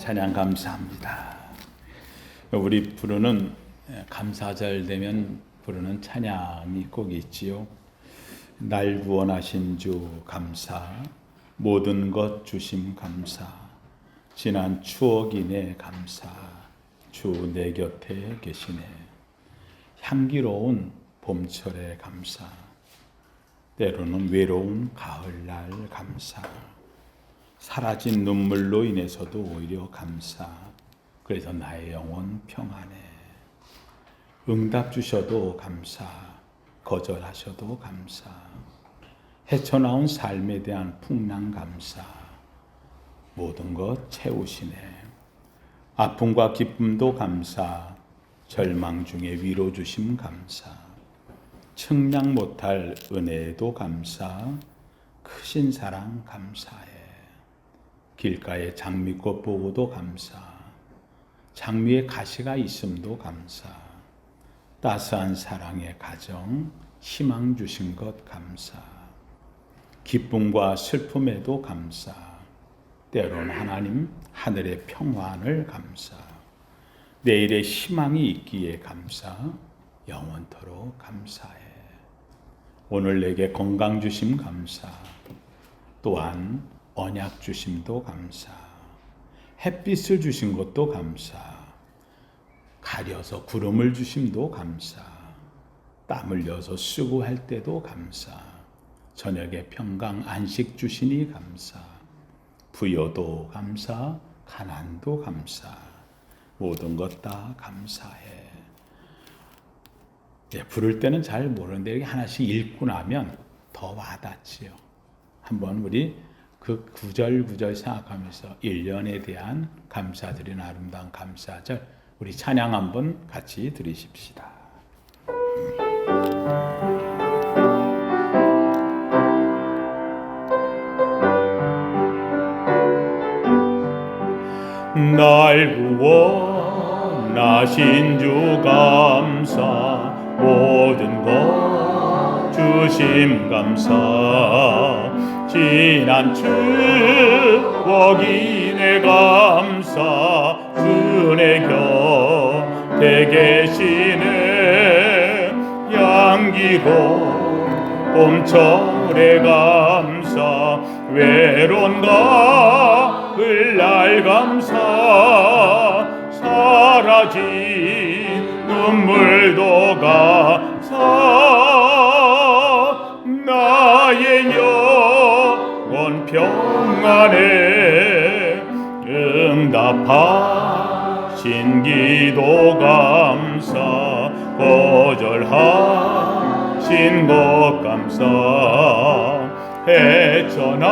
찬양 감사합니다. 우리 부르는 감사절 되면 부르는 찬양이 꼭 있지요. 날 구원하신 주 감사, 모든 것 주심 감사, 지난 추억이네 감사, 주 내 곁에 계시네. 향기로운 봄철에 감사, 때로는 외로운 가을날 감사, 사라진 눈물로 인해서도 오히려 감사. 그래서 나의 영혼 평안해. 응답 주셔도 감사, 거절하셔도 감사, 헤쳐나온 삶에 대한 풍랑 감사, 모든 것 채우시네. 아픔과 기쁨도 감사, 절망 중에 위로 주심 감사, 측량 못할 은혜에도 감사, 크신 사랑 감사해. 길가에 장미꽃 보고도 감사, 장미에 가시가 있음도 감사, 따스한 사랑의 가정, 희망 주신 것 감사, 기쁨과 슬픔에도 감사, 때론 하나님 하늘의 평안을 감사, 내일의 희망이 있기에 감사, 영원토록 감사해. 오늘 내게 건강 주심 감사, 또한 언약 주심도 감사, 햇빛을 주신 것도 감사, 가려서 구름을 주심도 감사, 땀 흘려서 수고할 때도 감사, 저녁에 평강 안식 주시니 감사, 부여도 감사, 가난도 감사, 모든 것 다 감사해. 부를 때는 잘 모르는데 이렇게 하나씩 읽고 나면 더 와닿지요. 한번 우리 그 구절 생각하면서 1년에 대한 감사드리는 아름다운 감사절, 우리 찬양 한번 같이 들으십시다. 날 구원하신 주 감사, 모든 것 주심 감사, 지난 추억이 내 감사, 주 내 곁에 계시네. 향기로운 봄철의 감사, 외로운 가을날 감사, 사라진 눈물도 감사, 나의 영혼 평안해. 응답하신 기도 감사, 거절하신 것 감사, 헤쳐나온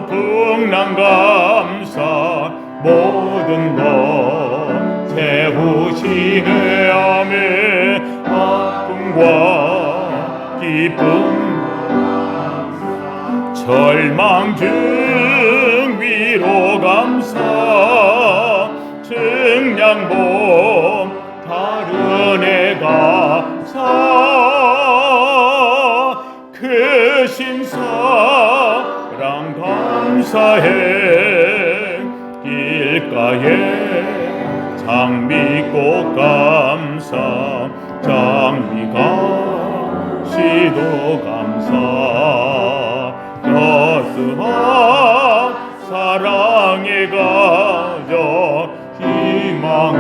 풍랑 감사, 모든 것 채우시네. 아멘. 아픔과 기쁨, 절망 중 위로 감사, 측량 못할 은혜 감사, 크신 사랑 감사해. 길가에 장미꽃 감사, 장미가 시도 감사, 따스한 사랑의 가정, 희망을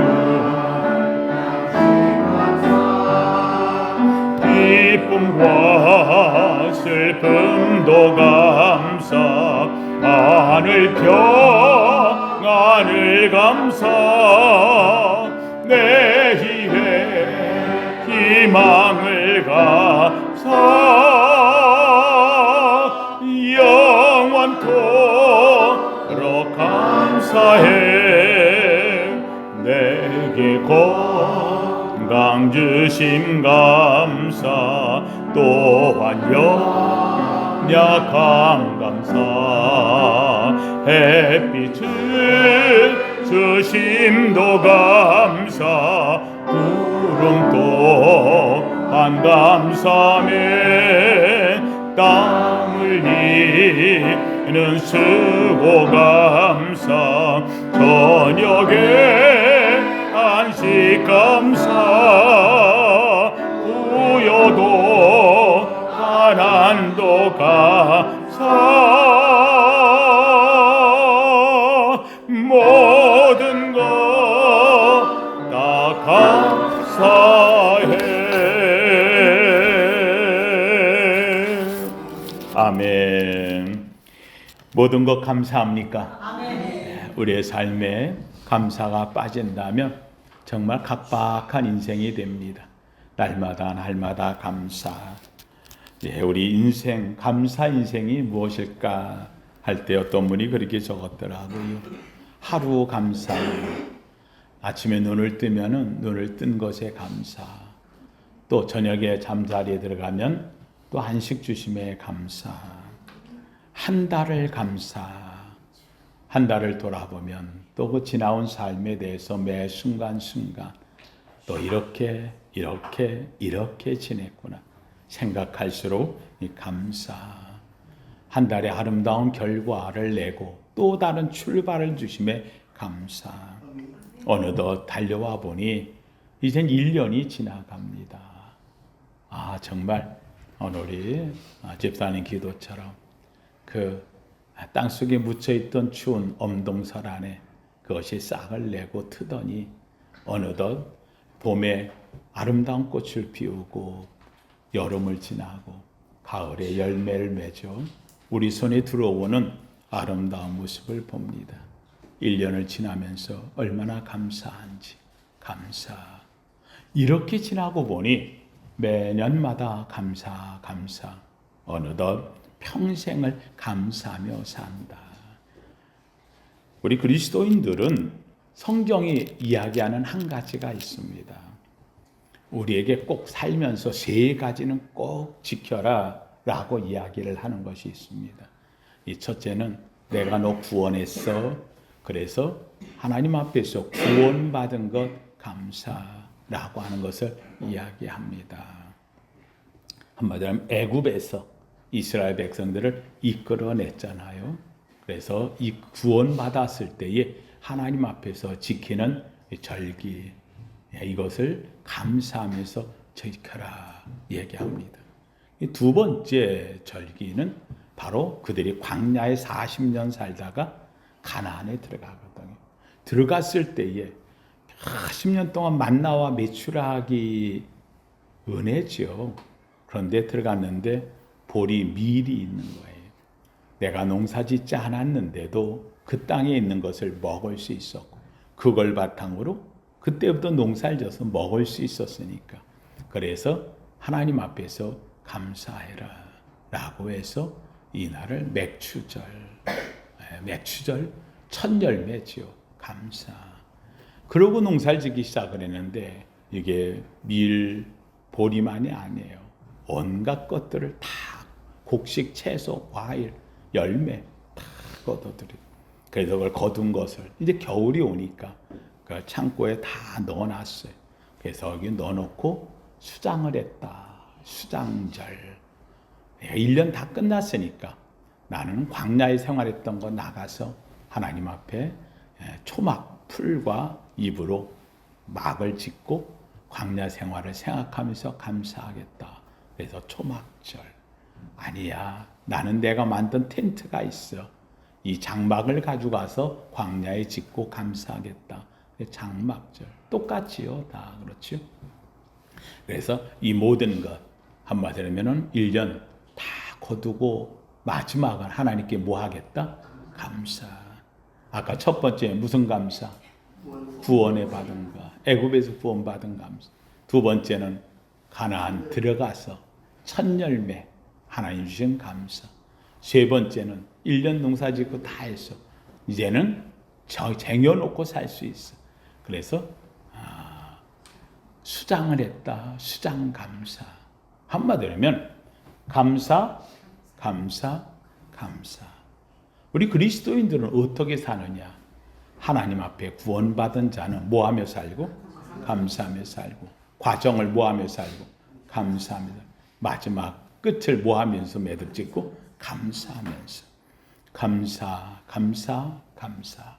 기쁨과 슬픔도 감사, 하늘 평안을 감사, 내일의 희망을 감사, 영원토록 감사해. 내게 건강 주심 감사, 또한 연약함 감사, 햇빛을 주심도 감사, 구름 또한 감사네. 땅 흘리는 수고감사 저녁에 안식 감사 부여도 가난도 감사 모든 것 다 감사해. 아멘. 모든 것 감사합니까? 아멘. 우리의 삶에 감사가 빠진다면 정말 각박한 인생이 됩니다. 날마다 감사. 우리 인생, 감사 인생이 무엇일까 할 때 어떤 분이 그렇게 적었더라고요. 하루 감사. 아침에 눈을 뜨면은 눈을 뜬 것에 감사. 또 저녁에 잠자리에 들어가면 또 한식 주심에 감사. 한 달을 감사. 한 달을 돌아보면 또 그 지나온 삶에 대해서 매 순간순간 또 이렇게 지냈구나 생각할수록 이 감사. 한 달의 아름다운 결과를 내고 또 다른 출발을 주심에 감사. 어느덧 달려와 보니 이젠 1년이 지나갑니다. 정말 오늘 우리 집사님 기도처럼 그 땅속에 묻혀있던 추운 엄동설 안에 그것이 싹을 내고 트더니 어느덧 봄에 아름다운 꽃을 피우고 여름을 지나고 가을에 열매를 맺어 우리 손에 들어오는 아름다운 모습을 봅니다. 1년을 지나면서 얼마나 감사한지. 감사. 이렇게 지나고 보니 매년마다 감사. 어느덧 평생을 감사하며 산다. 우리 그리스도인들은 성경이 이야기하는 한 가지가 있습니다. 우리에게 꼭 살면서 3가지는 꼭 지켜라 라고 이야기를 하는 것이 있습니다. 이 첫째는 내가 너 구원했어. 그래서 하나님 앞에서 구원받은 것 감사라고 하는 것을 이야기합니다. 한마디로 하면 애굽에서 이스라엘 백성들을 이끌어냈잖아요. 그래서 이 구원받았을 때에 하나님 앞에서 지키는 절기, 이것을 감사하면서 지켜라 얘기합니다. 두 번째 절기는 바로 그들이 광야에 40년 살다가 가나안에 들어가거든요. 들어갔을 때에 40년 동안 만나와 메추라기 은혜죠. 그런데 들어갔는데 볼이 밀이 있는 거예요. 내가 농사짓지 않았는데도 그 땅에 있는 것을 먹을 수 있었고 그걸 바탕으로 그때부터 농사를 져서 먹을 수 있었으니까 그래서 하나님 앞에서 감사해라 라고 해서 이날을 맥추절 첫 열매지요. 감사. 그러고 농사를 짓기 시작을 했는데 이게 밀, 보리만이 아니에요. 온갖 것들을 다 곡식, 채소, 과일, 열매 다 걷어들여. 그래서 그걸 거둔 것을 이제 겨울이 오니까 그 창고에 다 넣어놨어요. 그래서 여기 넣어놓고 수장을 했다. 수장절. 1년 다 끝났으니까 나는 광야에 생활했던 거 나가서 하나님 앞에 초막, 풀과 잎으로 막을 짓고 광야 생활을 생각하면서 감사하겠다. 그래서 초막절. 아니야. 나는 내가 만든 텐트가 있어. 이 장막을 가져가서 광야에 짓고 감사하겠다. 장막절. 똑같지요. 다 그렇죠. 그래서 이 모든 것 한마디로 하면 1년 다 거두고 마지막은 하나님께 뭐 하겠다? 감사. 아까 첫 번째 무슨 감사? 구원에 받은 것. 애굽에서 구원받은 감사. 두 번째는 가나안 들어가서 첫 열매 하나님 주신 감사. 세 번째는 1년 농사 짓고 다 했어. 이제는 쟁여놓고 살 수 있어. 그래서 수장을 했다. 수장 감사. 한마디로 하면 감사. 우리 그리스도인들은 어떻게 사느냐? 하나님 앞에 구원받은 자는 뭐하며 살고? 감사하며 살고. 과정을 뭐하며 살고? 감사합니다. 마지막 끝을 뭐하면서 매듭짓고? 감사하면서 감사 감사 감사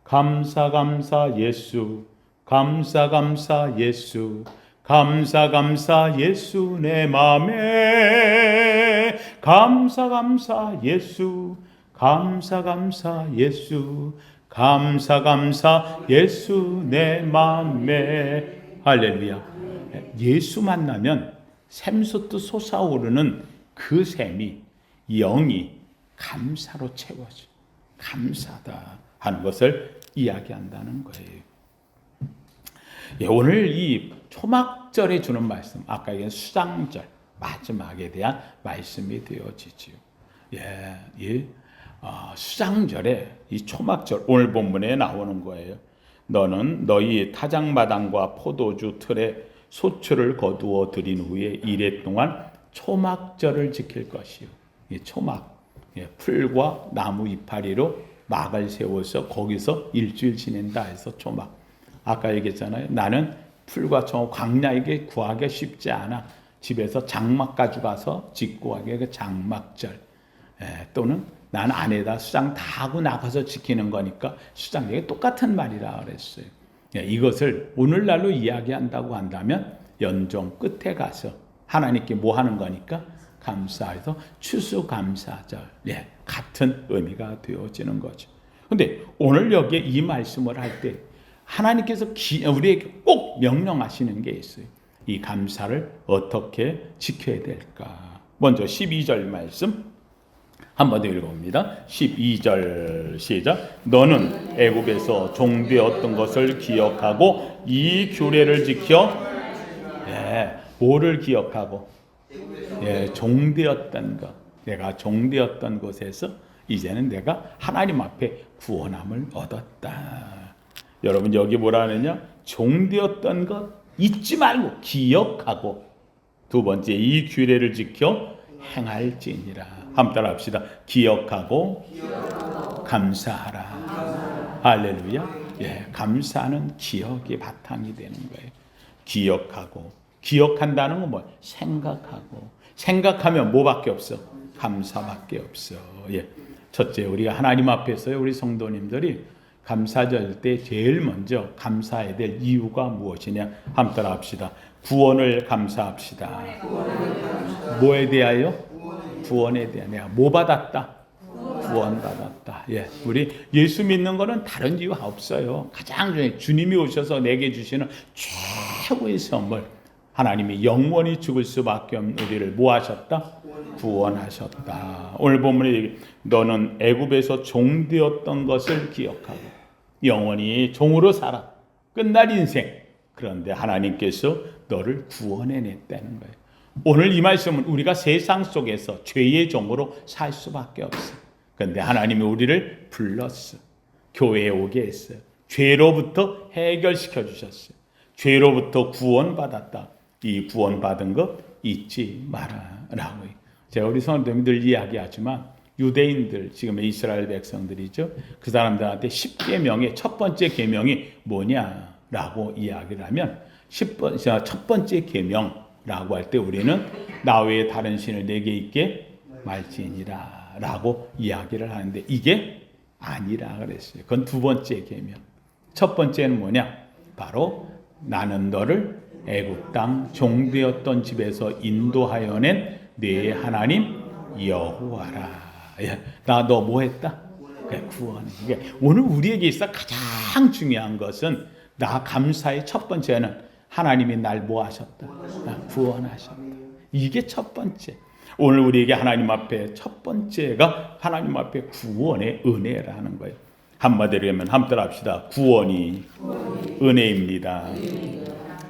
감사 감사 예수 감사 감사 예수 감사 감사 예수 내 맘에 감사 감사 예수 감사 감사 예수 감사 감사 예수 내 맘에 할렐루야. 예수 만나면 샘솟듯 솟아오르는 그 샘이 영이 감사로 채워져. 감사다 하는 것을 이야기한다는 거예요. 예, 오늘 이 초막절에 주는 말씀, 아까 얘기한 수장절 마지막에 대한 말씀이 되어지지요. 수장절에 이 초막절 오늘 본문에 나오는 거예요. 너는 너희 타작마당과 포도주 틀에 소출을 거두어 들인 후에 이래 동안 초막절을 지킬 것이요. 이 초막, 풀과 나무 이파리로 막을 세워서 거기서 일주일 지낸다 해서 초막. 아까 얘기했잖아요. 나는 풀과 초막 광야에게 구하기 쉽지 않아. 집에서 장막 가져가서 짓고 하게 그 장막절. 또는 난 안에다 수장 다 하고 나가서 지키는 거니까 수장에게 똑같은 말이라 그랬어요. 이것을 오늘날로 이야기한다고 한다면 연종 끝에 가서 하나님께 뭐 하는 거니까 감사해서 추수감사절, 같은 의미가 되어지는 거죠. 근데 오늘 여기에 이 말씀을 할 때 하나님께서 우리에게 꼭 명령하시는 게 있어요. 이 감사를 어떻게 지켜야 될까? 먼저 12절 말씀 한번 더 읽어봅니다. 12절 시작. 너는 애굽에서 종되었던 것을 기억하고 이 규례를 지켜. 뭐를 기억하고? 종되었던 것. 내가 종되었던 곳에서 이제는 내가 하나님 앞에 구원함을 얻었다. 여러분 여기 뭐라 하느냐? 종되었던 것 잊지 말고 기억하고, 두 번째 이 규례를 지켜 행할지니라. 한번 따라 합시다. 기억하고 감사하라. 할렐루야. 감사는 기억이 바탕이 되는 거예요. 기억하고, 기억한다는 건 뭐? 생각하면 뭐밖에 없어? 감사밖에 없어. 첫째, 우리가 하나님 앞에서 우리 성도님들이 감사절 때 제일 먼저 감사해야 될 이유가 무엇이냐? 한번 따라 합시다. 구원을 감사합시다. 뭐에 대하여? 구원에 대하여. 내가 뭐 받았다? 구원 받았다. 우리 예수 믿는 거는 다른 이유 없어요. 가장 중요해. 주님이 오셔서 내게 주시는 최고의 선물. 하나님이 영원히 죽을 수밖에 없는 우리를 뭐 하셨다? 구원하셨다. 오늘 본문에 너는 애굽에서 종되었던 것을 기억하고 영원히 종으로 살아. 끝날 인생. 그런데 하나님께서 너를 구원해냈다는 거예요. 오늘 이 말씀은 우리가 세상 속에서 죄의 종으로 살 수밖에 없어. 그런데 하나님이 우리를 불렀어. 교회에 오게 했어요. 죄로부터 해결시켜 주셨어요. 죄로부터 구원받았다. 이 구원받은 것 잊지 마라라고. 제가 우리 성도님들 이야기하지만 유대인들, 지금 이스라엘 백성들이죠. 그 사람들한테 10계명의 첫 번째 계명이 뭐냐라고 이야기를 하면 첫 번째 계명라고 할 때 우리는 나 외에 다른 신을 내게 있게 말지니라 라고 이야기를 하는데 이게 아니라 그랬어요. 그건 두 번째 계명. 첫 번째는 뭐냐? 바로 나는 너를 애굽 땅 종되었던 집에서 인도하여 낸 네 하나님 여호와라. 나 너 뭐 했다? 구원해. 오늘 우리에게 있어 가장 중요한 것은 나 감사의 첫 번째는 하나님이 날 뭐 하셨다? 구원하셨다. 이게 첫 번째. 오늘 우리에게 하나님 앞에 첫 번째가 하나님 앞에 구원의 은혜라는 거예요. 한마디로 하면 한번 합시다. 구원이 은혜입니다.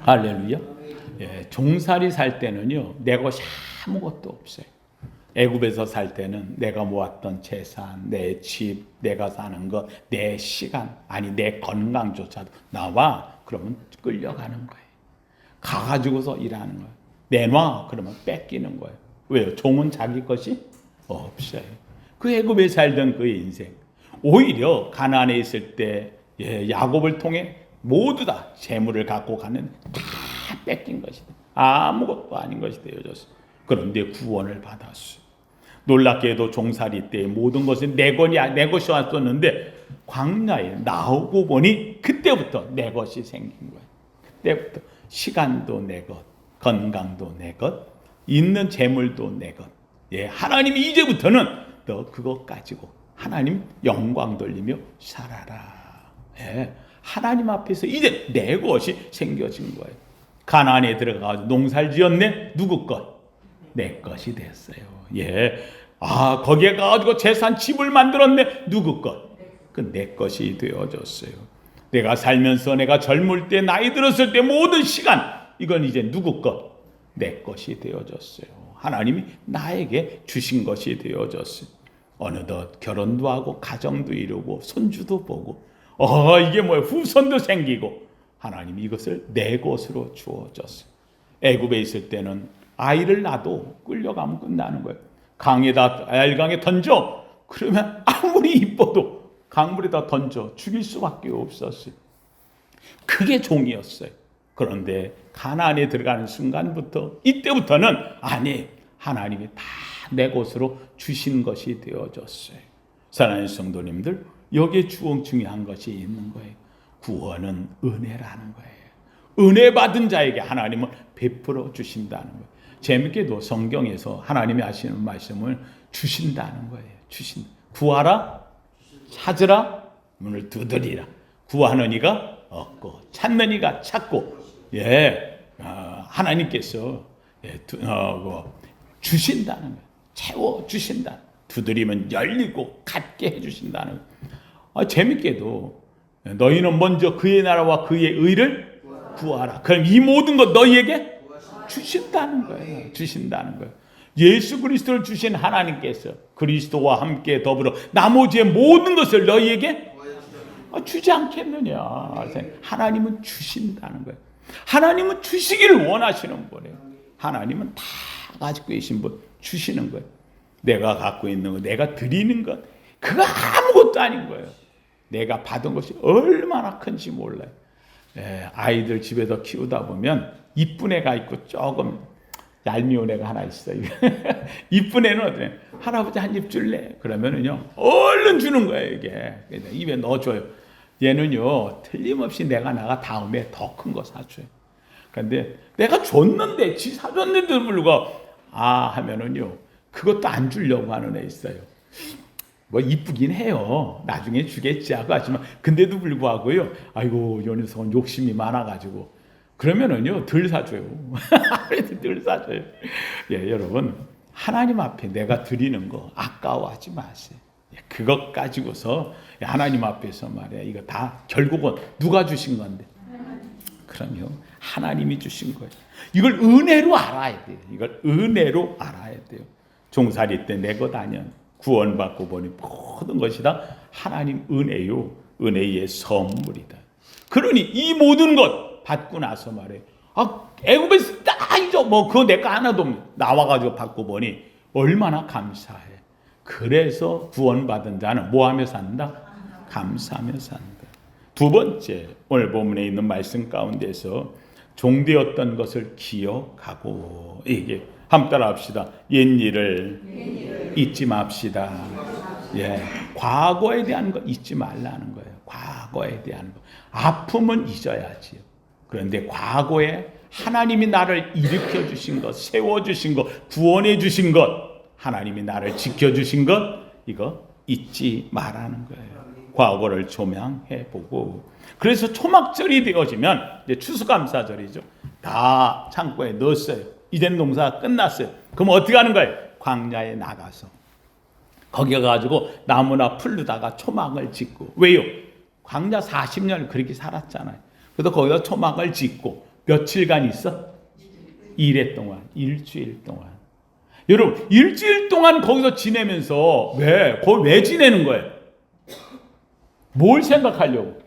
할렐루야. 종살이 살 때는요, 내 것이 아무것도 없어요. 애굽에서 살 때는 내가 모았던 재산, 내 집, 내가 사는 것, 내 시간, 아니 내 건강조차도 나와 그러면 끌려가는 거예요. 가가지고서 일하는 거예요. 내놔 그러면 뺏기는 거예요. 왜요? 종은 자기 것이 없어요. 그 애굽에 살던 그의 인생. 오히려 가나안에 있을 때 야곱을 통해 모두 다 재물을 갖고 가는 다 뺏긴 것이다. 아무것도 아닌 것이 되어졌어. 그런데 구원을 받았어. 놀랍게도 종살이 때 모든 것은 내 것이 왔었는데 광야에 나오고 보니 그때부터 내 것이 생긴 거예요. 그때부터 시간도 내 것, 건강도 내 것, 있는 재물도 내 것. 예, 하나님이 이제부터는 너 그것 가지고 하나님 영광 돌리며 살아라. 예, 하나님 앞에서 이제 내 것이 생겨진 거예요. 가나안에 들어가서 농사를 지었네. 누구 것? 내 것이 됐어요. 예, 거기에 가가지고 재산 집을 만들었네. 누구 것? 그 내 것이 되어졌어요. 내가 살면서 내가 젊을 때 나이 들었을 때 모든 시간 이건 이제 누구 것? 내 것이 되어졌어요. 하나님이 나에게 주신 것이 되어졌어요. 어느덧 결혼도 하고 가정도 이루고 손주도 보고 이게 뭐야 후손도 생기고 하나님이 이것을 내 것으로 주어졌어요. 애굽에 있을 때는 아이를 낳아도 끌려가면 끝나는 거예요. 알강에 던져. 그러면 아무리 이뻐도 강물에다 던져 죽일 수밖에 없었어요. 그게 종이었어요. 그런데 가나안에 들어가는 순간부터 이때부터는 아니 하나님이 다 내 것으로 주신 것이 되어졌어요. 사랑하는 성도님들 여기에 중요한 것이 있는 거예요. 구원은 은혜라는 거예요. 은혜 받은 자에게 하나님은 베풀어 주신다는 거예요. 재밌게도 성경에서 하나님이 하시는 말씀을 주신다는 거예요. 구하라, 찾으라, 문을 두드리라. 구하는 이가 얻고 찾는 이가 찾고. 하나님께서 주신다는 거예요. 채워 주신다. 두드리면 열리고 갖게 해주신다는 거예요. 재밌게도 너희는 먼저 그의 나라와 그의 의를 구하라. 그럼 이 모든 것 너희에게 주신다는 거예요. 주신다는 거예요. 예수 그리스도를 주신 하나님께서 그리스도와 함께 더불어 나머지의 모든 것을 너희에게 주지 않겠느냐. 하나님은 주신다는 거예요. 하나님은 주시기를 원하시는 거예요. 하나님은 다 가지고 계신 분 주시는 거예요. 내가 갖고 있는 것, 내가 드리는 것, 그거 아무것도 아닌 거예요. 내가 받은 것이 얼마나 큰지 몰라요. 아이들 집에서 키우다 보면 이쁜 애가 있고 조금 얄미운 애가 하나 있어요. 이쁜 애는 어때? 할아버지 한 입 줄래? 그러면은요, 얼른 주는 거예요, 이게. 입에 넣어줘요. 얘는요, 틀림없이 나가 다음에 더 큰 거 사줘요. 그런데 내가 줬는데, 지 사줬는데도 불구하고, 하면은요, 그것도 안 주려고 하는 애 있어요. 뭐 이쁘긴 해요. 나중에 주겠지 하고 하지만, 근데도 불구하고요, 아이고, 요 녀석은 욕심이 많아가지고, 그러면은요, 덜 사줘요. 덜 사줘요. 여러분, 하나님 앞에 내가 드리는 거 아까워하지 마세요. 그것 가지고서 하나님 앞에서 말이야. 이거 다 결국은 누가 주신 건데? 그럼요. 하나님이 주신 거예요. 이걸 은혜로 알아야 돼요. 이걸 은혜로 알아야 돼요. 종살이 때 내 것 아니야. 구원받고 보니 모든 것이 다 하나님 은혜요. 은혜의 선물이다. 그러니 이 모든 것 받고 나서 말해. 애굽에서 딱이죠. 그거 내 거 하나도 없네. 나와가지고 받고 보니 얼마나 감사해. 그래서 구원받은 자는 뭐하며 산다? 감사하며 산다. 두 번째, 오늘 본문에 있는 말씀 가운데서 종되었던 것을 기억하고 이게 한번 따라 합시다. 옛일을 잊지 맙시다. 과거에 대한 거 잊지 말라는 거예요. 과거에 대한 거. 아픔은 잊어야지요. 그런데 과거에 하나님이 나를 일으켜 주신 것, 세워 주신 것, 구원해 주신 것, 하나님이 나를 지켜 주신 것, 이거 잊지 말라는 거예요. 과거를 조명해 보고. 그래서 초막절이 되어지면 이제 추수감사절이죠. 다 창고에 넣었어요. 이젠 농사가 끝났어요. 그럼 어떻게 하는 거예요? 광야에 나가서 거기 가가지고 나무나 풀르다가 초막을 짓고. 왜요? 광야 40년을 그렇게 살았잖아요. 그래서 거기다 초막을 짓고 며칠간 있어? 일일 동안. 여러분, 일주일 동안 거기서 지내면서 거기 왜 지내는 거예요? 뭘 생각하려고?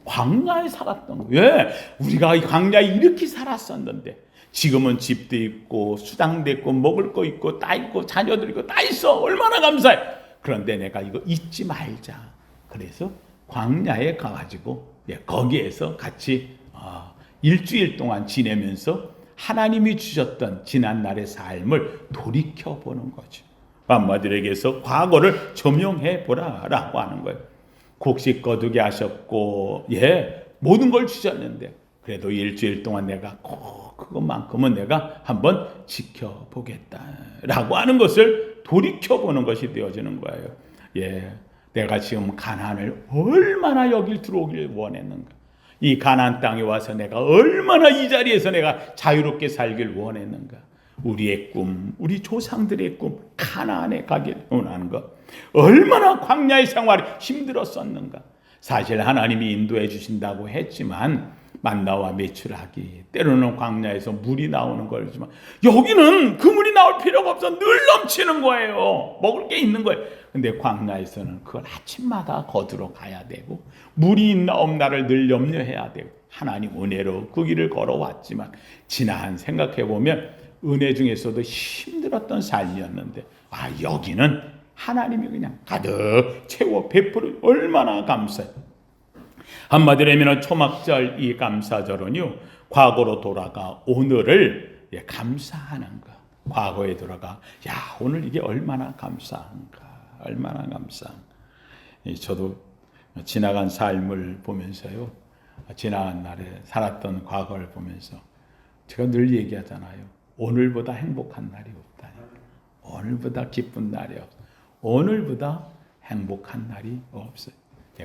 광야에 살았던 거예요. 우리가 이 광야에 이렇게 살았었는데 지금은 집도 있고 수당도 있고 먹을 거 있고 다 있고 자녀들 있고 다 있어. 얼마나 감사해. 그런데 내가 이거 잊지 말자. 그래서 광야에 가가지고 거기에서 같이 일주일 동안 지내면서 하나님이 주셨던 지난날의 삶을 돌이켜보는 거죠. 한마디로 얘기해서 과거를 조명해 보라라고 하는 거예요. 곡식 거두게 하셨고, 모든 걸 주셨는데 그래도 일주일 동안 내가 꼭 그것만큼은 내가 한번 지켜보겠다라고 하는 것을 돌이켜보는 것이 되어지는 거예요. 내가 지금 가나안을 얼마나 여길 들어오길 원했는가. 이 가나안 땅에 와서 내가 얼마나 이 자리에서 내가 자유롭게 살길 원했는가. 우리의 꿈, 우리 조상들의 꿈, 가나안에 가길 원하는 것. 얼마나 광야의 생활이 힘들었었는가. 사실 하나님이 인도해 주신다고 했지만 만나와 매출하기, 때로는 광야에서 물이 나오는 거지만 여기는 그 물이 나올 필요가 없어. 늘 넘치는 거예요. 먹을 게 있는 거예요. 근데 광야에서는 그걸 아침마다 거두러 가야 되고 물이 있나 없나를 늘 염려해야 되고 하나님 은혜로 그 길을 걸어왔지만 지난 생각해 보면 은혜 중에서도 힘들었던 삶이었는데 여기는 하나님이 그냥 가득 채워 베풀어 얼마나 감사해요. 한마디로 하면 초막절 이 감사절은요, 과거로 돌아가 오늘을 감사하는 것. 과거에 돌아가 오늘 이게 얼마나 감사한가, 얼마나 감사한가. 저도 지나간 삶을 보면서요, 지나간 날에 살았던 과거를 보면서 제가 늘 얘기하잖아요. 오늘보다 행복한 날이 없다. 오늘보다 기쁜 날이 없어. 오늘보다 행복한 날이 없어요.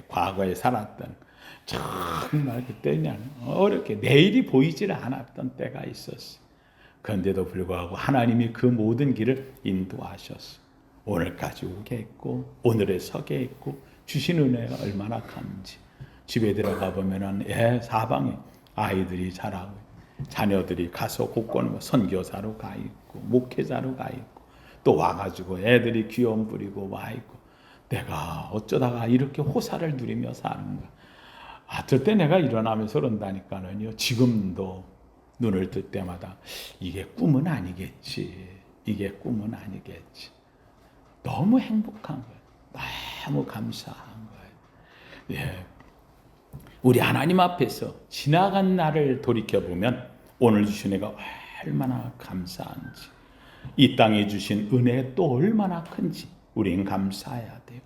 과거에 살았던 정말 그때는 어렵게 내일이 보이질 않았던 때가 있었어요. 그런데도 불구하고 하나님이 그 모든 길을 인도하셨어요. 오늘까지 오게 했고 오늘에 서게 했고 주신 은혜가 얼마나 큰지. 집에 들어가 보면은 사방에 아이들이 자라고 자녀들이 가서 곳곳 선교사로 가 있고 목회자로 가 있고 또 와가지고 애들이 귀염 부리고 와 있고 내가 어쩌다가 이렇게 호사를 누리며 사는가. 어쩔 때 내가 일어나면서 그런다니까는요. 지금도 눈을 뜰 때마다 이게 꿈은 아니겠지. 이게 꿈은 아니겠지. 너무 행복한 거예요. 너무 감사한 거예요. 우리 하나님 앞에서 지나간 날을 돌이켜보면 오늘 주신 은혜가 얼마나 감사한지, 이 땅에 주신 은혜 또 얼마나 큰지 우리는 감사해야 돼요.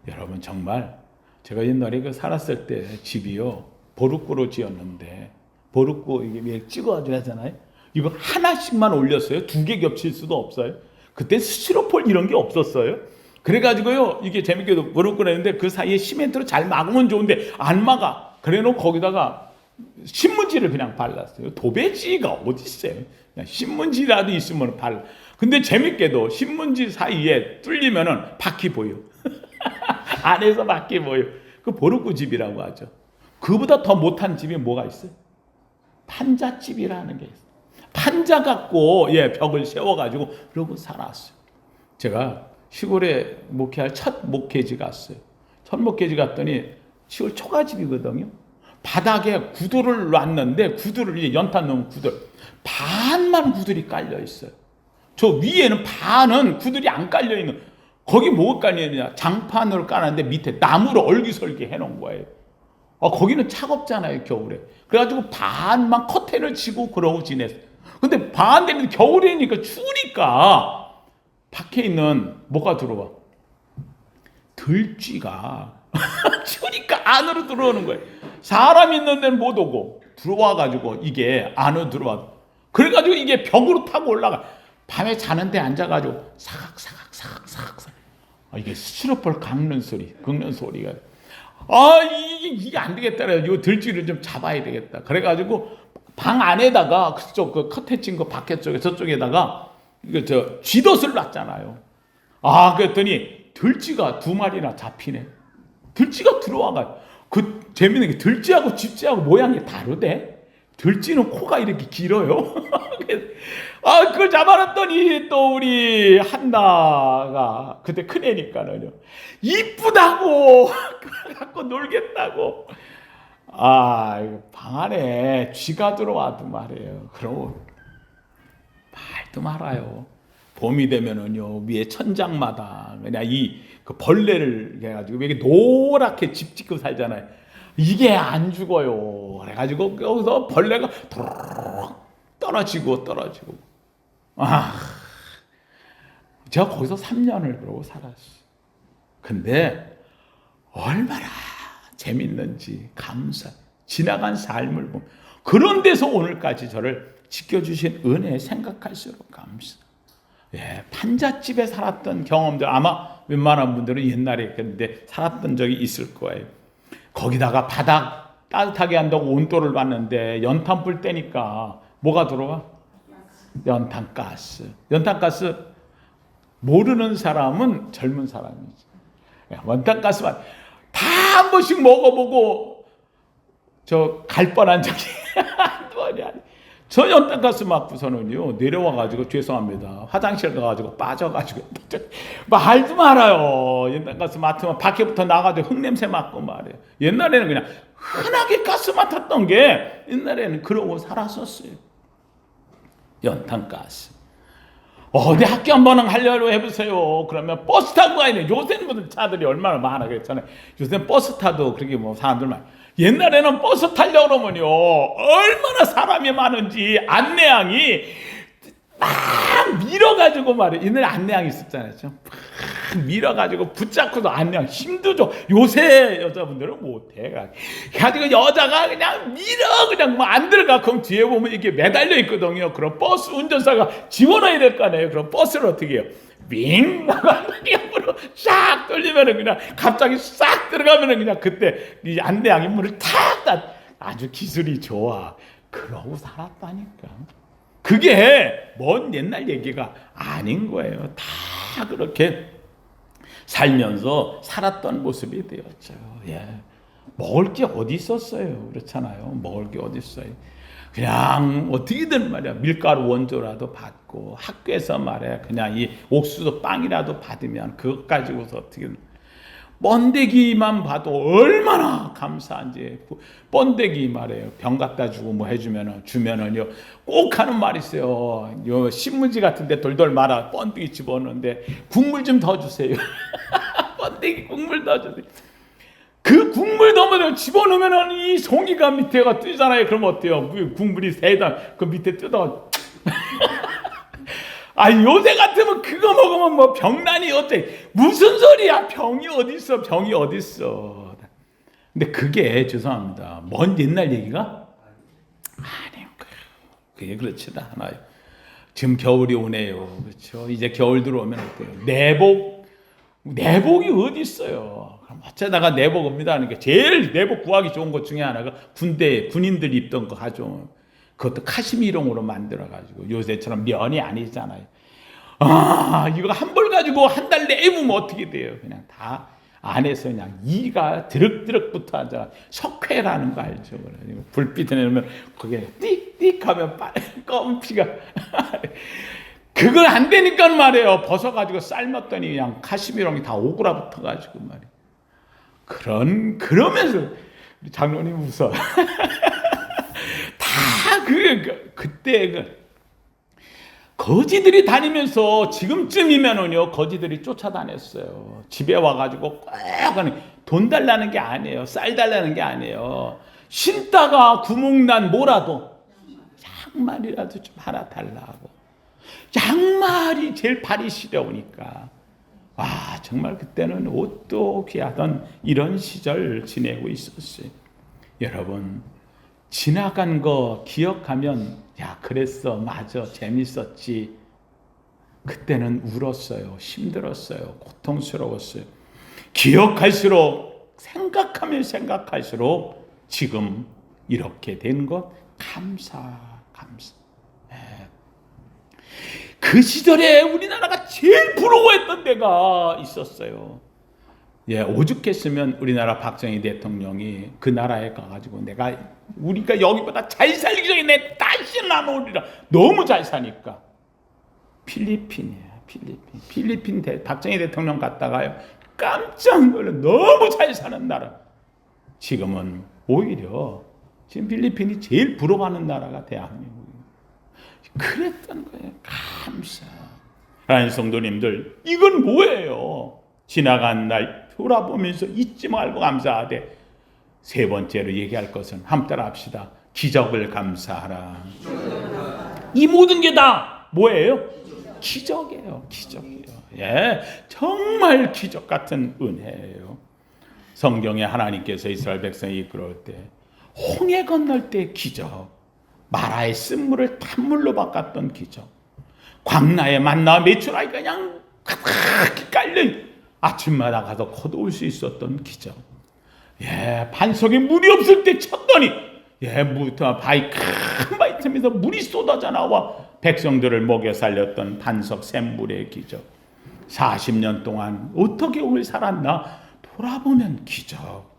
여러분 정말 제가 옛날에 살았을 때 집이요 보루꾸로 지었는데 보루꾸 이게 찍어가지고 하잖아요. 이거 하나씩만 올렸어요. 2개 겹칠 수도 없어요. 그때 스티로폴 이런 게 없었어요. 그래가지고요 이게 재밌게도 보루꾸로 했는데 그 사이에 시멘트로 잘 막으면 좋은데 안 막아. 그래놓고 거기다가 신문지를 그냥 발랐어요. 도배지가 어디 있어요? 그냥 신문지라도 있으면 발라. 근데 재밌게도 신문지 사이에 뚫리면은 바퀴 보여. 안에서 바퀴 보여. 그 보르꾸 집이라고 하죠. 그보다 더 못한 집이 뭐가 있어요? 판잣집이라는 게 있어요. 판자 갖고 벽을 세워가지고 그러고 살았어요. 제가 시골에 목회할 첫 목회지 갔어요. 첫 목회지 갔더니 시골 초가집이거든요. 바닥에 구두를 놨는데 구두를 이제 연탄 넣은 구들 반만 구들이 깔려 있어요. 저 위에는 반은 구들이 안 깔려 있는. 거기 뭐가 깔려 있느냐? 장판으로 깔았는데 밑에 나무로 얼기설기 해놓은 거예요. 거기는 차갑잖아요 겨울에. 그래가지고 반만 커튼을 치고 그러고 지냈어요. 근데 반대는 겨울이니까 추우니까 밖에 있는 뭐가 들어와? 들쥐가 추우니까 안으로 들어오는 거예요. 사람 있는 데는 못 오고 들어와가지고 이게 안으로 들어와. 그래가지고 이게 벽으로 타고 올라가. 밤에 자는데 앉아가지고 사각사각 이게 스티로폴 긁는 소리가. 이게 안 되겠다. 이 들쥐를 좀 잡아야 되겠다. 그래가지고 방 안에다가 그쪽 그 커튼 친 거 밖에 쪽에 저쪽에다가 이거 쥐덫을 놨잖아요. 그랬더니 들쥐가 2마리나 잡히네. 들쥐가 들어와가. 그 재밌는 게 들쥐하고 쥐쥐하고 모양이 다르대. 들쥐는 코가 이렇게 길어요. 그걸 잡아놨더니 또 우리 한나가 그때 큰애니까는요. 이쁘다고 갖고 놀겠다고. 방 안에 쥐가 들어와도 말이에요. 그러고 말도 말아요. 봄이 되면은요 위에 천장마다 그냥 그 벌레를 해가지고 이게 노랗게 집 짓고 살잖아요. 이게 안 죽어요. 그래가지고 여기서 벌레가 떨어지고. 제가 거기서 3년을 그러고 살았어요. 근데 얼마나 재밌는지 감사. 지나간 삶을 보면 그런 데서 오늘까지 저를 지켜주신 은혜 생각할수록 감사. 예, 판잣집에 살았던 경험들 아마 웬만한 분들은 옛날에 했는데 살았던 적이 있을 거예요. 거기다가 바닥 따뜻하게 한다고 온도를 봤는데 연탄 불 때니까 뭐가 들어와? 연탄가스. 연탄가스 모르는 사람은 젊은 사람이지. 연탄가스만 다 한 번씩 먹어보고 저 갈 뻔한 적이 한두 번이 아니. 저 연탄가스 맞고서는요 내려와가지고 죄송합니다 화장실 가가지고 빠져가지고 말도 말아요. 연탄가스 맡으면 밖에부터 나가지고 흙냄새 맡고 말이에요. 옛날에는 그냥 흔하게 가스 맡았던 게 옛날에는 그러고 살았었어요. 연탄가스. 어디 학교 한 번은 하려고 해보세요. 그러면 버스 타고 가야 돼. 요새는 무슨 차들이 얼마나 많아 그랬잖아요. 요새는 버스 타도 그렇게 뭐 사람들 많아. 옛날에는 버스 타려고 그러면요 얼마나 사람이 많은지 안내양이 막 밀어가지고 말이에요. 옛날에 안내양이 있었잖아요. 막 밀어가지고 붙잡고도 안내양 힘도 줘. 요새 여자분들은 못해. 가지고 여자가 그냥 밀어 그냥 뭐 안 들어가. 그럼 뒤에 보면 이게 매달려 있거든요. 그럼 버스 운전사가 지원해야 될 거 아니에요. 그럼 버스를 어떻게 해요? 윙 옆으로 싹 돌리면은 그냥 갑자기 싹 들어가면은 그냥 그때 이 안내양이 문을 탁 닫. 아주 기술이 좋아. 그러고 살았다니까. 그게 먼 옛날 얘기가 아닌 거예요. 다 그렇게 살면서 살았던 모습이 되었죠. 예. 먹을 게 어디 있었어요? 그렇잖아요. 먹을 게 어디 있어요? 그냥 어떻게든 말이야 밀가루 원조라도 받고 학교에서 말이야 그냥 이 옥수수 빵이라도 받으면 그것 가지고서 어떻게든 번데기만 봐도 얼마나 감사한지. 번데기 말이에요. 병 갖다 주고 뭐 주면은요 꼭 하는 말이 있어요. 요 신문지 같은데 돌돌 말아 번데기 집어넣는데 국물 좀 더 주세요. 번데기 국물 더 주세요. 그 국물 넣으면 집어넣으면 이 송이가 밑에가 뜨잖아요. 그럼 어때요? 국물이 세다 그 밑에 뜯어. 아 요새 같으면 그거 먹으면 뭐 병난이 어때? 무슨 소리야? 병이 어디 있어? 병이 어디 있어? 근데 그게 죄송합니다. 먼 옛날 얘기가 아니에요. 그게 그렇지도 않아요. 지금 겨울이 오네요. 그렇죠? 이제 겨울 들어오면 어때요? 내복이 어디 있어요? 그럼 어쩌다가 내복 옵니다 하는 게 제일 내복 구하기 좋은 것 중에 하나가 군인들이 입던 거 가져. 그것도 카시미롱으로 만들어가지고 요새처럼 면이 아니잖아요. 아 이거 한 벌 가지고 한 달 내입으면 어떻게 돼요? 그냥 다 안에서 그냥 이가 드륵드륵 붙어 앉아. 석회라는 거 알죠? 불빛에 내면 거기에 띡띡 하면 검은 피가 그걸 안 되니까 말이에요. 벗어가지고 삶았더니 그냥 카시미롱이 다 오그라붙어가지고 말이에요. 그러면서 우리 장로님 웃어. 그때 거지들이 다니면서 지금쯤이면은요 거지들이 쫓아다녔어요. 집에 와가지고 꼭 돈 달라는 게 아니에요. 쌀 달라는 게 아니에요. 신다가 구멍난 뭐라도 양말이라도 좀 하나 달라고. 양말이 제일 발이 시려우니까. 와 정말 그때는 옷도 귀하던 이런 시절 지내고 있었어요. 여러분 지나간 거 기억하면 야 그랬어 맞아 재밌었지. 그때는 울었어요. 힘들었어요. 고통스러웠어요. 기억할수록 생각하면 생각할수록 지금 이렇게 된 것 감사. 그 시절에 우리나라가 제일 부러워했던 데가 있었어요. 예, 오죽했으면 우리나라 박정희 대통령이 그 나라에 가가지고 우리가 여기보다 잘 살기 전에 내 다시는 안 오리라. 너무 잘 사니까. 필리핀이에요. 필리핀 박정희 대통령 갔다가요. 깜짝 놀라 너무 잘 사는 나라. 지금은 오히려 지금 필리핀이 제일 부러워하는 나라가 대한민국이에요. 그랬던 거예요. 감사. 하나님 성도님들 이건 뭐예요? 지나간 날 돌아보면서 잊지 말고 감사하되 세 번째로 얘기할 것은 함께 따라 합시다. 기적을 감사하라. 이 모든 게 다 뭐예요? 기적이에요. 예, 정말 기적 같은 은혜예요. 성경에 하나님께서 이스라엘 백성이 이끌어올 때 홍해 건널 때 기적, 마라의 쓴물을 탄물로 바꿨던 기적, 광야에 만나 메추라기가 그냥 가득히 깔려 아침마다 가서 거두올 수 있었던 기적. 예, 반석에 물이 없을 때 쳤더니 바위 큰 바위 틈에서 물이 쏟아져 나와 백성들을 먹여 살렸던 반석 샘물의 기적. 40년 동안 어떻게 오늘 살았나 돌아보면 기적.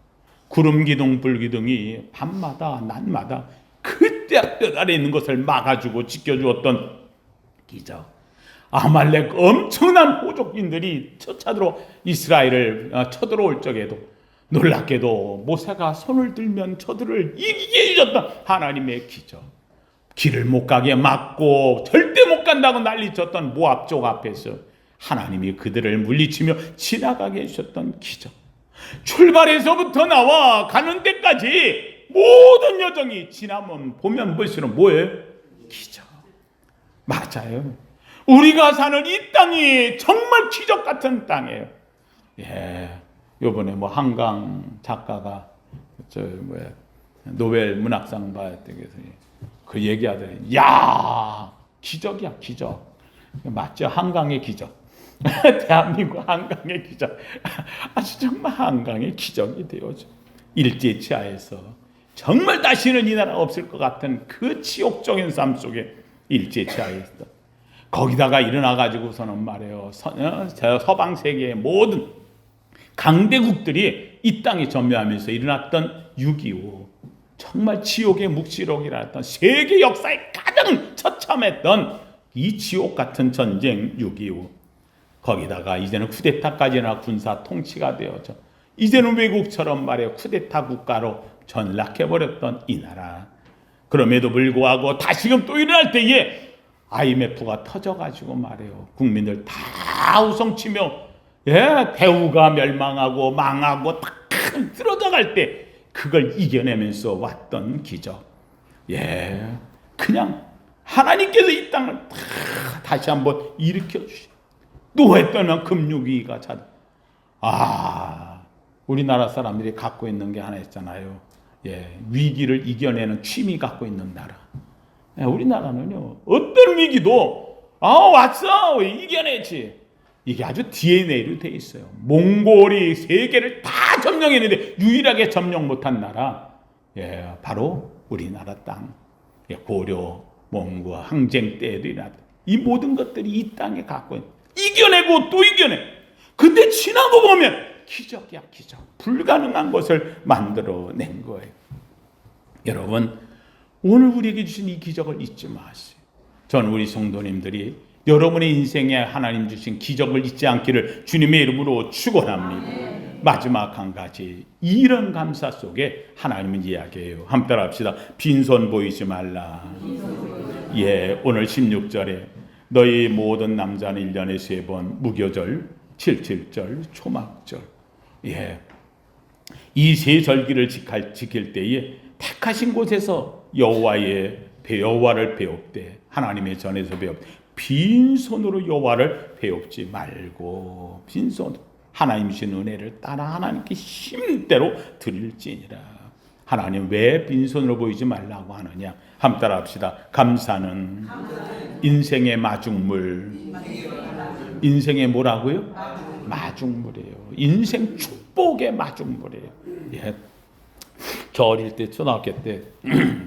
구름 기둥 불기둥이 밤마다 낮마다 그때 뼈 아래 있는 것을 막아주고 지켜주었던 기적. 아말렉 엄청난 호족인들이 쳐들어 이스라엘을 쳐들어올 적에도 놀랍게도 모세가 손을 들면 저들을 이기게 해주셨던 하나님의 기적. 길을 못 가게 막고 절대 못 간다고 난리쳤던 모압족 앞에서 하나님이 그들을 물리치며 지나가게 해주셨던 기적. 출발해서부터 나와 가는 데까지 모든 여정이 지나면 보면 볼수록 뭐예요? 기적. 맞아요. 우리가 사는 이 땅이 정말 기적 같은 땅이에요. 예. 요번에 한강 작가가 노벨 문학상 받았다고 해서 그 얘기하더니 야, 기적이야, 기적. 맞죠? 한강의 기적. 대한민국 한강의 기적. 아주 정말 한강의 기적이 되어져. 일제치하에서 정말 다시는 이 나라가 없을 것 같은 그 지옥적인 삶 속에 일제치하에서 거기다가 일어나가지고서는 말이에요. 서방 세계의 모든 강대국들이 이 땅에 전멸하면서 일어났던 6.25. 정말 지옥의 묵시록이라 세계 역사에 가장 처참했던 이 지옥 같은 전쟁 6.25. 거기다가 이제는 쿠데타까지나 군사 통치가 되어져 이제는 외국처럼 말해요. 쿠데타 국가로 전락해버렸던 이 나라. 그럼에도 불구하고 다시금 또 일어날 때에 IMF가 터져가지고 말해요. 국민들 다 우성치며 대우가 멸망하고 망하고 다 쓰러져갈 때 그걸 이겨내면서 왔던 기적. 그냥 하나님께서 이 땅을 다시 한번 일으켜 주시고 또 했더니 금융위기가 찾아. 우리나라 사람들이 갖고 있는 게 하나 있잖아요. 위기를 이겨내는 취미 갖고 있는 나라. 우리나라는요, 어떤 위기도 왔어 이겨내지. 이게 아주 DNA로 돼 있어요. 몽골이 세계를 다 점령했는데 유일하게 점령 못한 나라, 바로 우리나라 땅. 고려, 몽고 항쟁 때에도 일어났다. 이 모든 것들이 이 땅에 갖고 있는, 이겨내고 또 이겨내. 근데 지나고 보면 기적이야, 기적. 불가능한 것을 만들어낸 거예요. 여러분, 오늘 우리에게 주신 이 기적을 잊지 마세요. 저는 우리 성도님들이 여러분의 인생에 하나님 주신 기적을 잊지 않기를 주님의 이름으로 축원합니다. 마지막 한 가지, 이런 감사 속에 하나님은 이야기해요. 함께 따라합시다. 빈손 보이지 말라. 오늘 16절에 너희 모든 남자는 1년에 3번 무교절, 77절, 초막절. 이 세 절기를 지킬 때에 택하신 곳에서 여호와를 배웁되, 하나님의 전에서 배웁되 빈손으로 여호와를 배웁지 말고 빈손으로 하나님 주신 은혜를 따라 하나님께 힘대로 드릴지니라. 하나님 왜 빈손으로 보이지 말라고 하느냐? 함께 따라합시다. 감사는 인생의 마중물. 인생의 뭐라고요? 마중물이에요. 인생 축복의 마중물이에요. 저 어릴 때 초등학교 때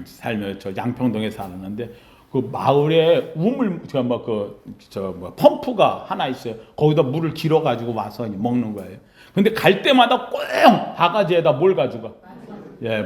살면서 저 양평동에 살았는데 그 마을에 펌프가 하나 있어요. 거기다 물을 길어 가지고 와서 먹는 거예요. 근데 갈 때마다 꼭 바가지에다 뭘 가지고 가?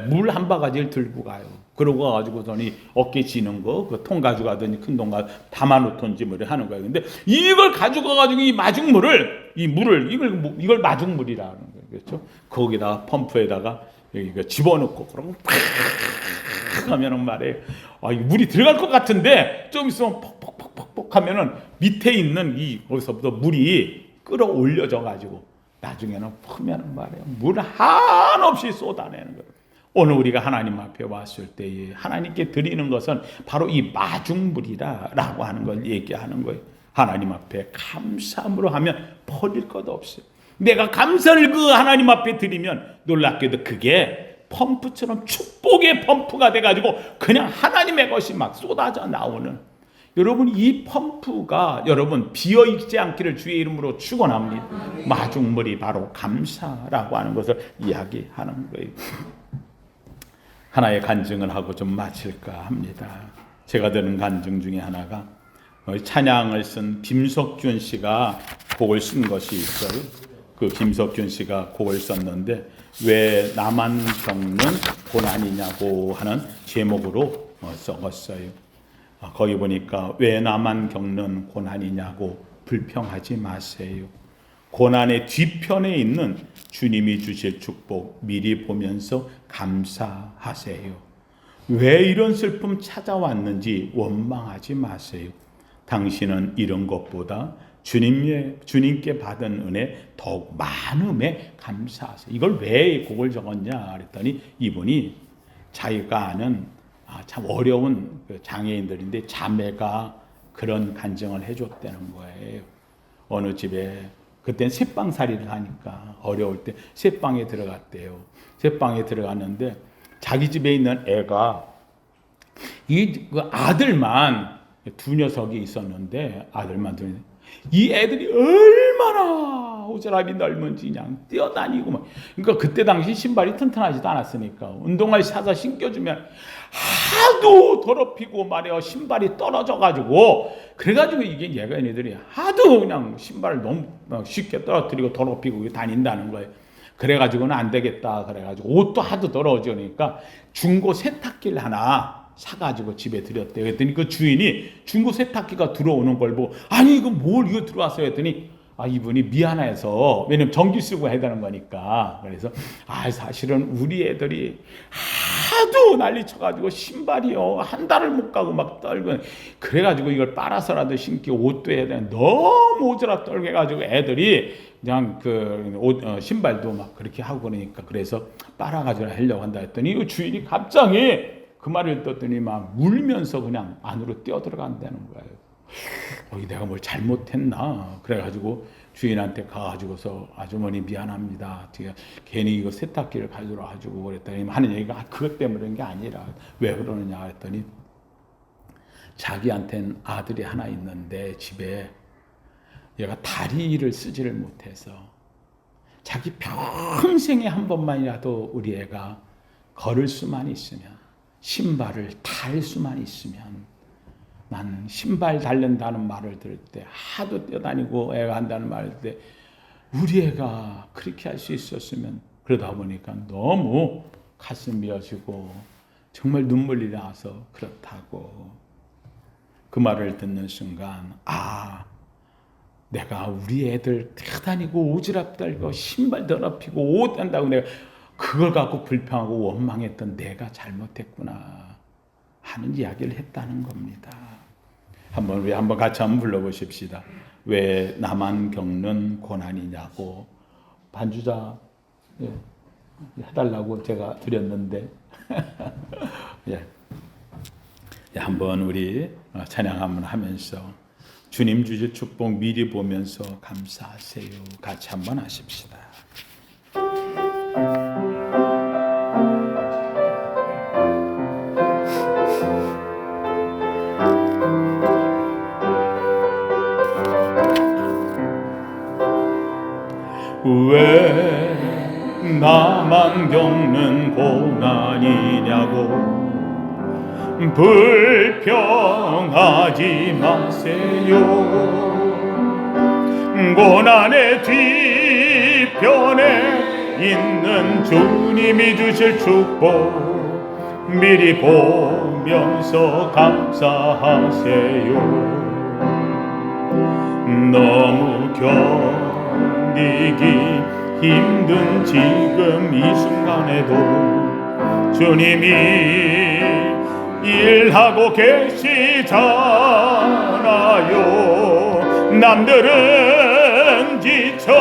물 한 바가지를 들고 가요. 그러고 가지고서는 어깨 지는 거, 그 통 가지고 가더니 큰 통 가지고 담아놓던지 뭐를 하는 거예요. 근데 이걸 가지고 가지고 이 마중물을, 이걸 마중물이라는 거예요. 그렇죠? 거기다가 펌프에다가 이거 집어넣고 그러면 팍 하면은 말이에요. 물이 들어갈 것 같은데 좀 있으면 퍽퍽퍽퍽 하면은 밑에 있는 거기서부터 물이 끌어올려져 가지고 나중에는 푸면은 말이에요. 물 한없이 쏟아내는 거예요. 오늘 우리가 하나님 앞에 왔을 때에 하나님께 드리는 것은 바로 이 마중물이라고 하는 걸 얘기하는 거예요. 하나님 앞에 감사함으로 하면 버릴 것 없어요. 내가 감사를 그 하나님 앞에 드리면 놀랍게도 그게 펌프처럼 축복의 펌프가 돼가지고 그냥 하나님의 것이 막 쏟아져 나오는, 여러분 이 펌프가 여러분 비어있지 않기를 주의 이름으로 축원합니다. 마중물이 바로 감사라고 하는 것을 이야기하는 거예요. 하나의 간증을 하고 좀 마칠까 합니다. 제가 들은 간증 중에 하나가 찬양을 쓴 김석준 씨가 곡을 쓴 것이 있어요. 그 김석준 씨가 곡을 썼는데 왜 나만 겪는 고난이냐고 하는 제목으로 적었어요. 거기 보니까 왜 나만 겪는 고난이냐고 불평하지 마세요. 고난의 뒤편에 있는 주님이 주실 축복 미리 보면서 감사하세요. 왜 이런 슬픔 찾아왔는지 원망하지 마세요. 당신은 이런 것보다 주님께 받은 은혜 더욱 많음에 감사하세요. 이걸 왜 곡을 적었냐 그랬더니 이분이 자기가 아는 참 어려운 장애인들인데 자매가 그런 간증을 해줬다는 거예요. 어느 집에 그때는 새방살이를 하니까 어려울 때 새방에 들어갔대요. 새방에 들어갔는데 자기 집에 있는 애가 그 아들만 두 녀석이 있었는데 아들만 둘, 이 애들이 얼마나 오지랖이 넓은지 그냥 뛰어다니고 막. 그러니까 그때 당시 신발이 튼튼하지도 않았으니까 운동화를 사서 신겨주면 하도 더럽히고 말이야 신발이 떨어져가지고 그래가지고 이게 얘네들이 하도 그냥 신발을 너무 쉽게 떨어뜨리고 더럽히고 다닌다는 거예요. 그래가지고는 안 되겠다 그래가지고 옷도 하도 더러워지니까 중고 세탁기를 하나 사가지고 집에 들였대요. 그랬더니 그 주인이 중고 세탁기가 들어오는 걸 보고 아니 이거 뭘 이거 들어왔어요 했더니 이분이 미안해서, 왜냐면 전기 쓰고 해야 되는 거니까. 그래서 사실은 우리 애들이 하도 난리 쳐가지고 신발이요 한 달을 못 가고 막 떨고 그래가지고 이걸 빨아서라도 신기 옷도 해야 되는 너무 오지랖 떨고 해가지고 애들이 그냥 신발도 막 그렇게 하고 그러니까 그래서 빨아가지고 하려고 한다 했더니 주인이 갑자기 그 말을 듣더니 막 울면서 그냥 안으로 뛰어들어간다는 거예요. 내가 뭘 잘못했나? 그래가지고 주인한테 가가지고서 아주머니 미안합니다. 제가 괜히 이거 세탁기를 가지러 가지고 그랬더니 하는 얘기가 그것 때문에 그런 게 아니라 왜 그러느냐 했더니 자기한테는 아들이 하나 있는데 집에 얘가 다리를 쓰지를 못해서 자기 평생에 한 번만이라도 우리 애가 걸을 수만 있으면 신발을 달 수만 있으면 나는 신발 달린다는 말을 들을 때 하도 뛰어다니고 애가 한다는 말을 들을 때 우리 애가 그렇게 할 수 있었으면 그러다 보니까 너무 가슴이 미어지고 정말 눈물이 나서 그렇다고 그 말을 듣는 순간 내가 우리 애들 뛰어다니고 오지랖 달고 신발 더럽히고 옷 한다고 내가 그걸 갖고 불평하고 원망했던 내가 잘못했구나 하는 이야기를 했다는 겁니다. 우리 한번 같이 한번 불러보십시다. 왜 나만 겪는 고난이냐고. 반주자 해달라고 제가 드렸는데 한번 우리 찬양 한번 하면서 주님 주실 축복 미리 보면서 감사하세요. 같이 한번 하십시다. 왜 나만 겪는 고난이냐고 불평하지 마세요. 고난의 뒤편에 있는 주님이 주실 축복 미리 보면서 감사하세요. 너무 견디기 힘든 지금 이 순간에도 주님이 일하고 계시잖아요. 남들은 지쳐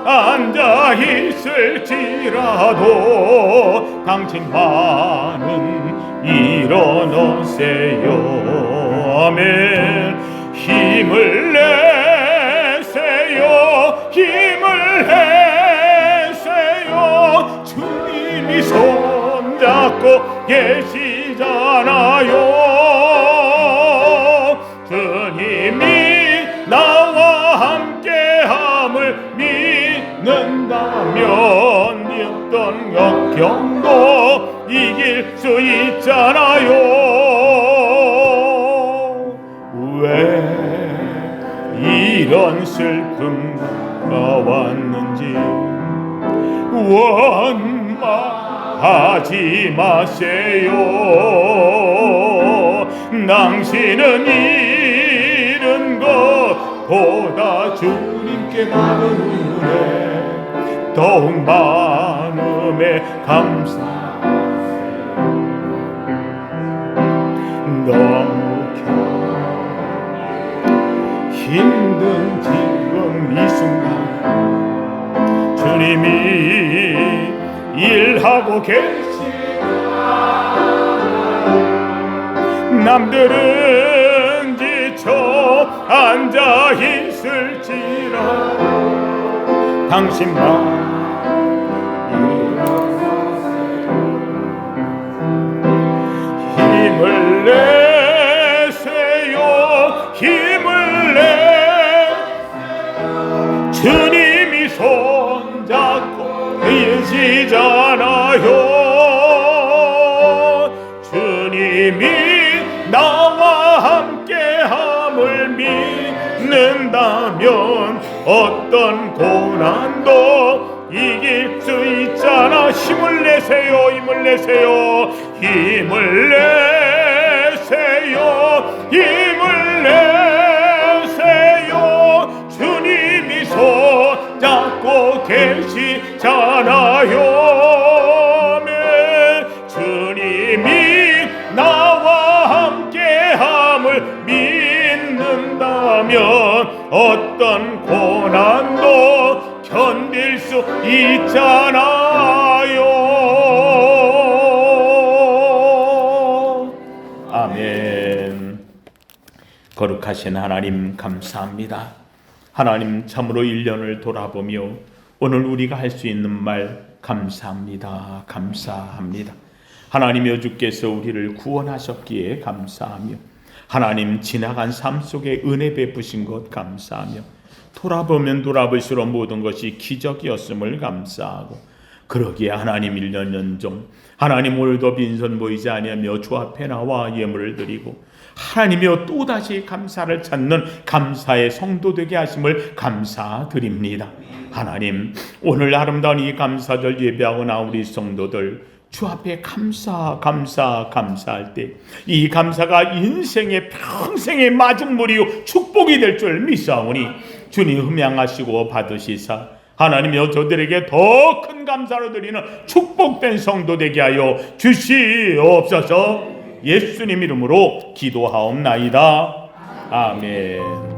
앉아 있을지라도 당신만은 일어나세요. 아멘. 힘을 내세요. 힘을 내세요. 주님이 손잡고 계시잖아요. 주님이 나와 함께함을 믿는다면 어떤 역경도 이길 수 있잖아요. 왜 이런 슬픔가 왔는지 원망하지 마세요. 당신은 잃은 것보다 주님께 받은 은혜 더욱 많음에 감사하세요. 너무 힘든 지금 이 순간 주님이 일하고 계시다. 남들은 지쳐 앉아 있을지라 당신만 힘을 내세요. 힘을 내세요. 주님이 손잡고 계시잖아요. 주님이 나와 함께함을 믿는다면 어떤 고난도 이길 수 있잖아. 힘을 내세요. 힘을 내세요. 힘을 내세요. 힘을 내세요. 주님이 손잡고 계시잖아요. 주님이 나와 함께함을 믿는다면 어떤 고난도 견딜 수 있잖아요. 아멘. 거룩하신 하나님 감사합니다. 하나님 참으로 1년을 돌아보며 오늘 우리가 할 수 있는 말 감사합니다. 감사합니다. 하나님여 주께서 우리를 구원하셨기에 감사하며 하나님 지나간 삶 속에 은혜 베푸신 것 감사하며 돌아보면 돌아볼수록 모든 것이 기적이었음을 감사하고 그러기에 하나님 1년 연중 하나님 오늘도 빈손 보이지 아니하며 주 앞에 나와 예물을 드리고 하나님이여 또다시 감사를 찾는 감사의 성도 되게 하심을 감사드립니다. 하나님 오늘 아름다운 이 감사절 예배하고 나온 우리 성도들 주 앞에 감사할 때 이 감사가 인생의 평생의 마중물이요 축복이 될 줄 믿사오니 주님 흠양하시고 받으시사 하나님이여 저들에게 더 큰 감사를 드리는 축복된 성도 되게 하여 주시옵소서. 예수님 이름으로 기도하옵나이다. 아멘.